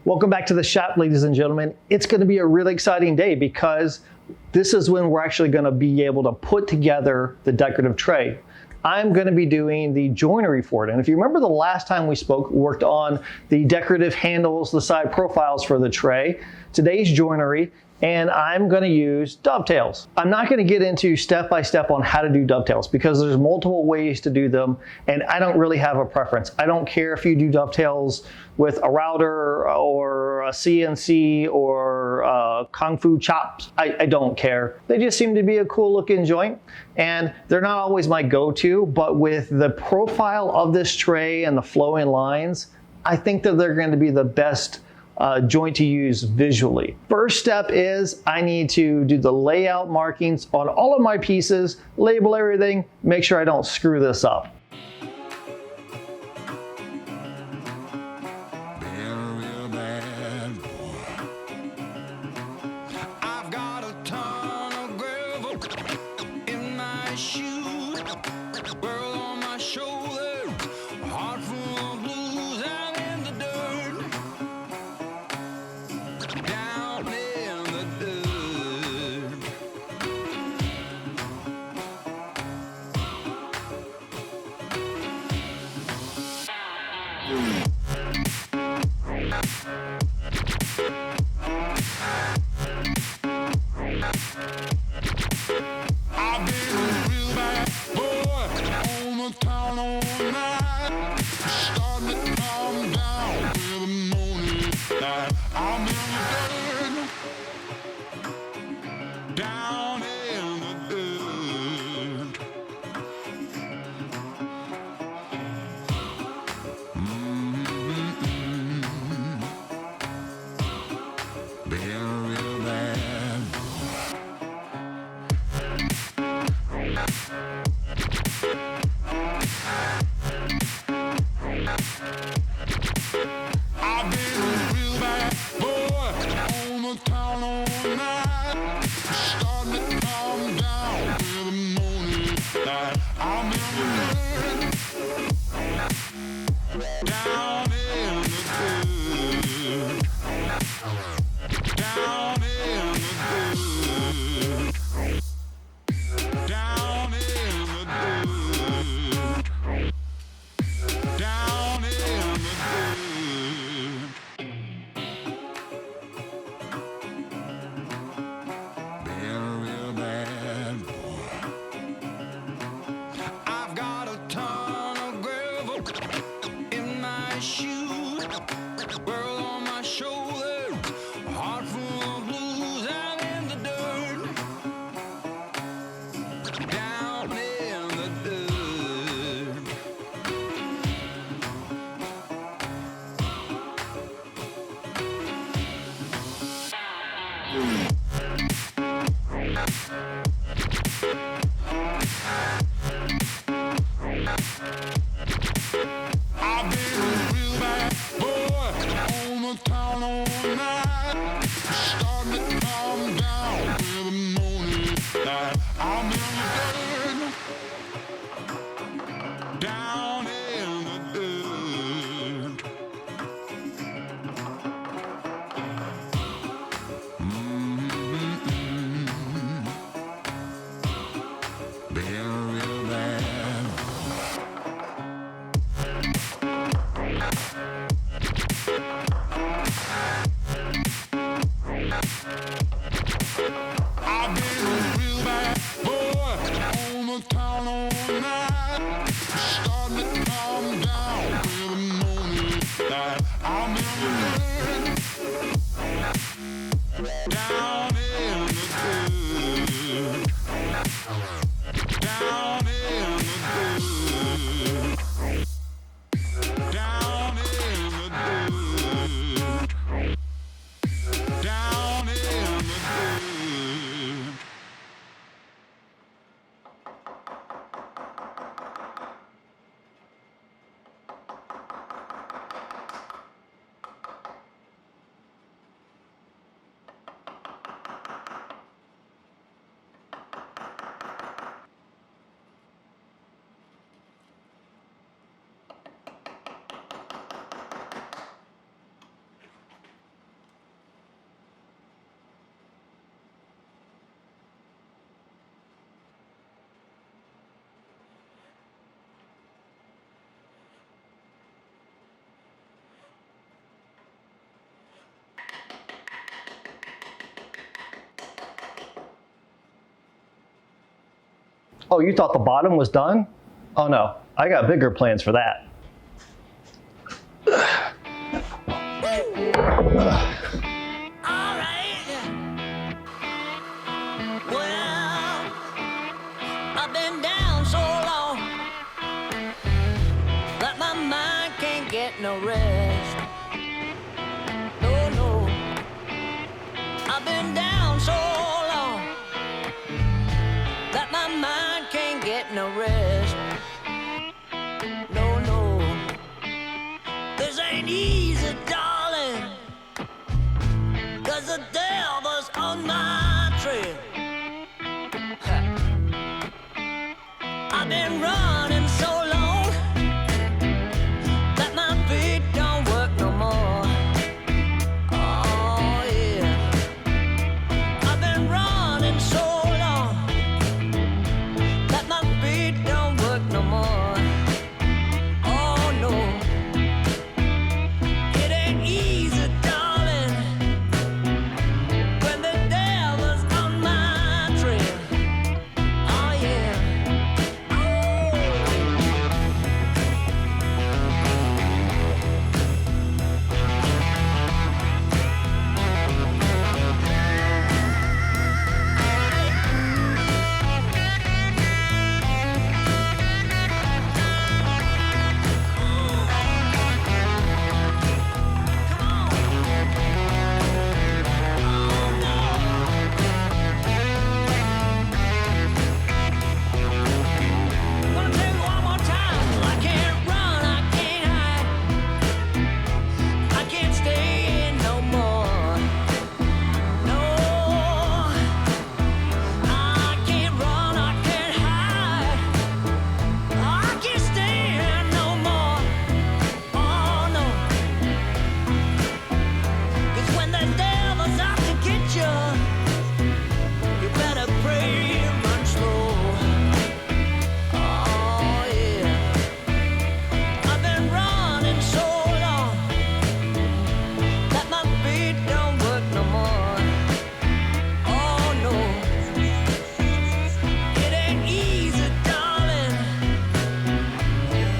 Welcome back to the shop, ladies and gentlemen. It's going to be a really exciting day because this is when we're actually going to be able to put together the decorative tray. I'm going to be doing the joinery for it. And if you remember the last time we spoke, we worked on the decorative handles, the side profiles for the tray. Today's joinery, and I'm going to use dovetails. I'm not going to get into step-by-step on how to do dovetails because there's multiple ways to do them, and I don't really have a preference. I don't care if you do dovetails with a router or a CNC or Kung Fu chops. I don't care. They just seem to be a cool looking joint, and they're not always my go-to, but with the profile of this tray and the flowing lines, I think that they're going to be the best joint to use visually. First step is I need to do the layout markings on all of my pieces, label everything, make sure I don't screw this up. I've got a ton of gravel in my shoes, world on my shoulder, heart full of blues and in the dirt. Down in the dirt. I've been a real bad boy on the town all night. Starting to calm down with the morning light. I'm in the dirt, down in the dirt. Been a real bad boy. I've been a real bad boy on the town all night. Starting to calm down with the morning light. I'm in the dirt, down in the dirt, down in the dirt, down in the dirt, down in the dirt. Been a real bad boy. I've got a ton of gravel in my shoes, world on my shoulder, heart full of blues and in the dirt. Down in the dirt. I've been a real bad Oh, you thought the bottom was done? Oh no, I got bigger plans for that. I've been down so long that my mind can't get no rest. No, no. I've been down so long that my mind can't get no rest. No, no. This ain't easy, darling, 'cause the devil's on my trail. I've been running so long that my feet don't work no more. Oh yeah. I've been running so long that my feet don't work no more. Oh no. It ain't easy, darling, when the devil's on my trail. Oh yeah. Gonna tell you one more time. I can't run, I can't hide, I can't stay in no more. No, I can't run, I can't hide, I can't stay in no more. Oh no, 'cause when the devil's out to get you, you better pray and run slow. Oh yeah. I've been running so long that my feet don't work no more. Oh no. It ain't easy, darling,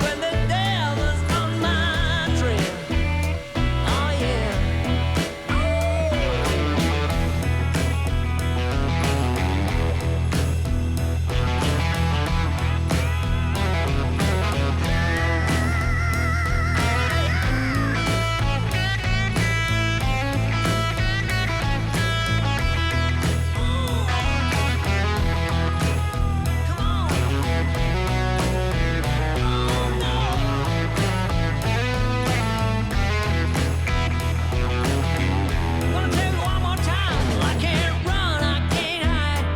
when the devil's on my trail. Oh yeah. Gonna tell you one more time. I can't run, I can't hide,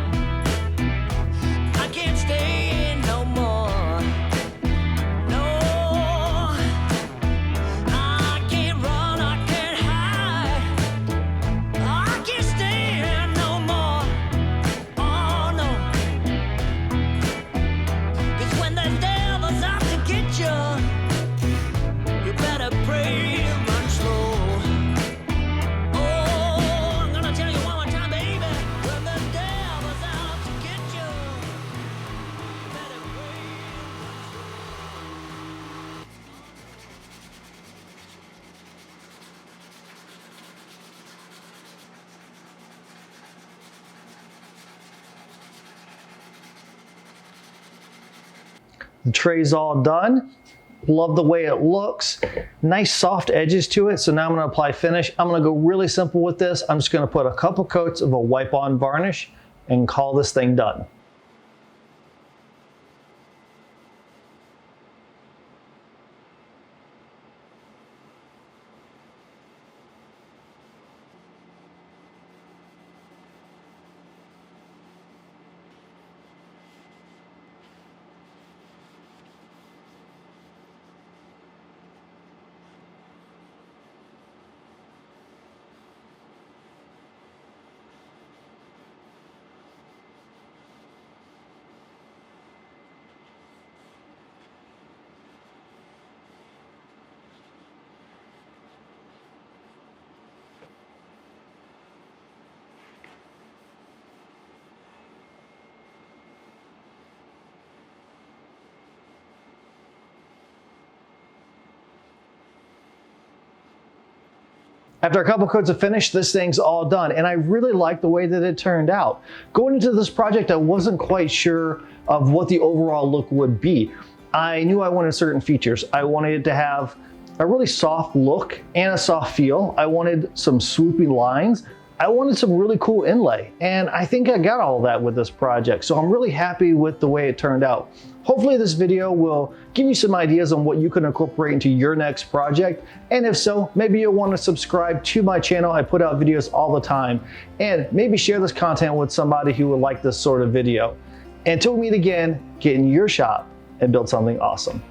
I can't stay in no more. No, I can't run, I can't hide, I can't stay in no more. Oh no, 'cause when the devil's out to get you, you better pray and run slow. Oh, I'm gonna tell you one more time, baby. When the devil's out to get you, you better pray. The tray's all done. Love the way it looks. Nice soft edges to it. So now I'm going to apply finish. I'm going to go really simple with this. I'm just going to put a couple coats of a wipe-on varnish and call this thing done. After a couple coats of finish, this thing's all done, and I really like the way that it turned out. Going into this project, I wasn't quite sure of what the overall look would be. I knew I wanted certain features. I wanted it to have a really soft look and a soft feel. I wanted some swooping lines. I wanted some really cool inlay, and I think I got all that with this project, so I'm really happy with the way it turned out. Hopefully this video will give you some ideas on what you can incorporate into your next project, and if so, maybe you'll want to subscribe to my channel. I put out videos all the time, and maybe share this content with somebody who would like this sort of video. Until we meet again, get in your shop and build something awesome.